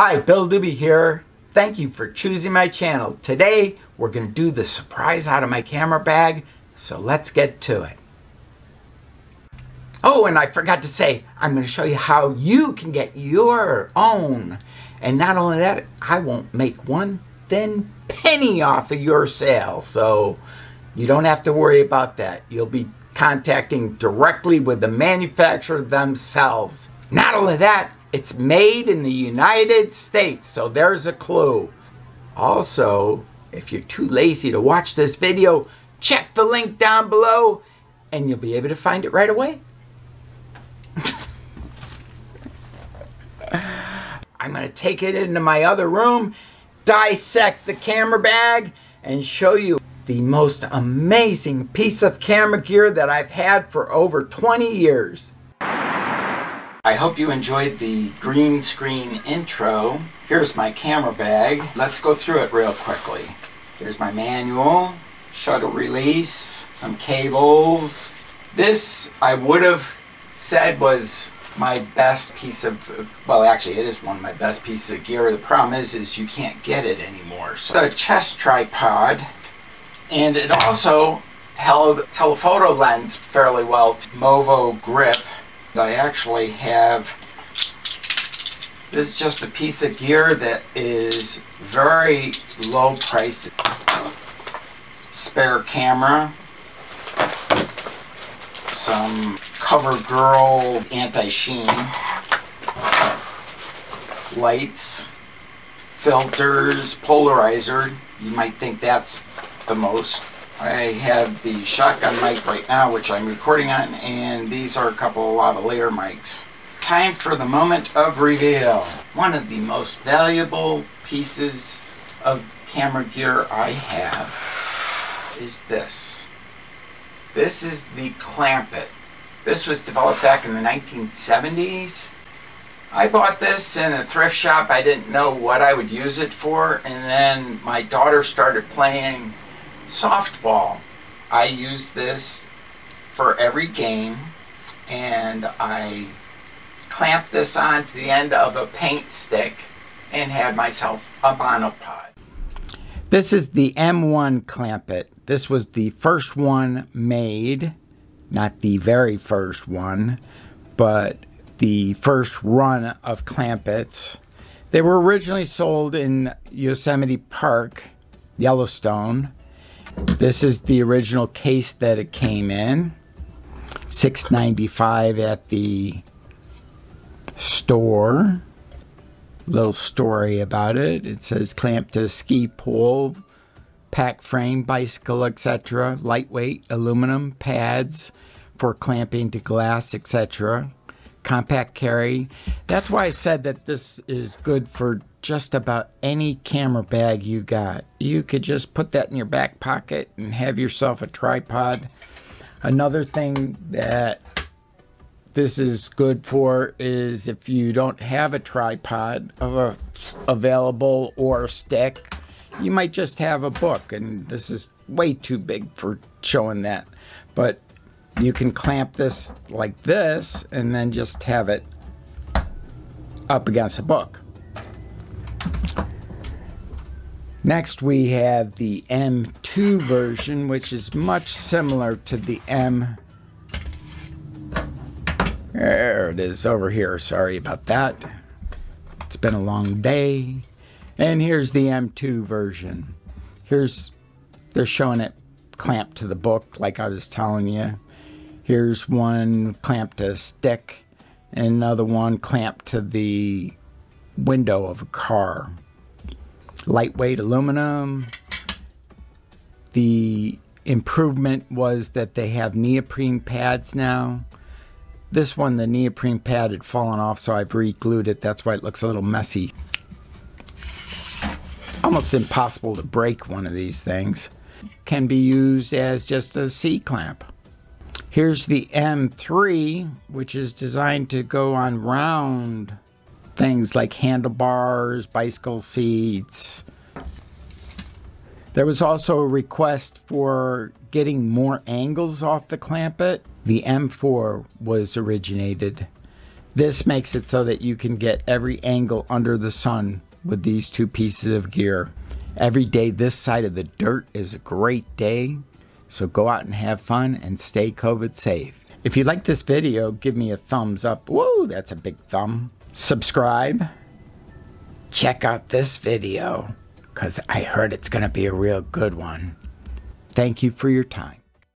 Hi, Bill Dube here. Thank you for choosing my channel. Today, we're going to do the surprise out of my camera bag, so let's get to it. Oh, and I forgot to say, I'm going to show you how you can get your own. And not only that, I won't make one thin penny off of your sale, so you don't have to worry about that. You'll be contacting directly with the manufacturer themselves. Not only that, it's made in the United States, so there's a clue. Also, if you're too lazy to watch this video, check the link down below and you'll be able to find it right away. I'm going to take it into my other room, dissect the camera bag, and show you the most amazing piece of camera gear that I've had for over 20 years. I hope you enjoyed the green screen intro. Here's my camera bag. Let's go through it real quickly. Here's my manual, shutter release, some cables. This, I would have said, was my best piece of, well, actually it is one of my best pieces of gear. The problem is you can't get it anymore. So a chest tripod, and it also held telephoto lens fairly well. Movo grip. I actually have, this is just a piece of gear that is very low priced. Spare camera, some CoverGirl anti-sheen, lights, filters, polarizer. You might think that's the most. I have the shotgun mic right now, which I'm recording on, and these are a couple of lavalier mics. Time for the moment of reveal. One of the most valuable pieces of camera gear I have is this. This is the Clampette. This was developed back in the 1970s. I bought this in a thrift shop. I didn't know what I would use it for, and then my daughter started playing softball. I used this for every game, and I clamped this onto the end of a paint stick and had myself a monopod. This is the M1 Clampette. This was the first one made, not the very first one, but the first run of Clampettes. They were originally sold in Yosemite Park, Yellowstone. This is the original case that it came in. $6.95 at the store. Little story about it. It says clamped to ski pole, pack frame, bicycle, etc. Lightweight aluminum pads for clamping to glass, etc. Compact carry. That's why I said that this is good for just about any camera bag you got. You could just put that in your back pocket and have yourself a tripod. Another thing that this is good for is if you don't have a tripod available or a stick, you might just have a book, and this is way too big for showing that. But you can clamp this like this and then just have it up against a book. Next we have the M2 version, which is much similar to the M. There it is over here. Sorry about that. It's been a long day. And here's the M2 version. They're showing it clamped to the book like I was telling you. Here's one clamped to a stick and another one clamped to the window of a car. Lightweight aluminum. The improvement was that they have neoprene pads now. This one, the neoprene pad had fallen off, so I've re-glued it. That's why it looks a little messy. It's almost impossible to break one of these things. Can be used as just a C-clamp. Here's the M3, which is designed to go on round things like handlebars, bicycle seats. There was also a request for getting more angles off the Clampette. The M4 was originated This makes it so that you can get every angle under the sun with these two pieces of gear. Every day this side of the dirt is a great day, so go out and have fun and stay COVID safe. If you like this video, give me a thumbs up. Whoa, that's a big thumb. Subscribe. Check out this video, because I heard it's going to be a real good one. Thank you for your time.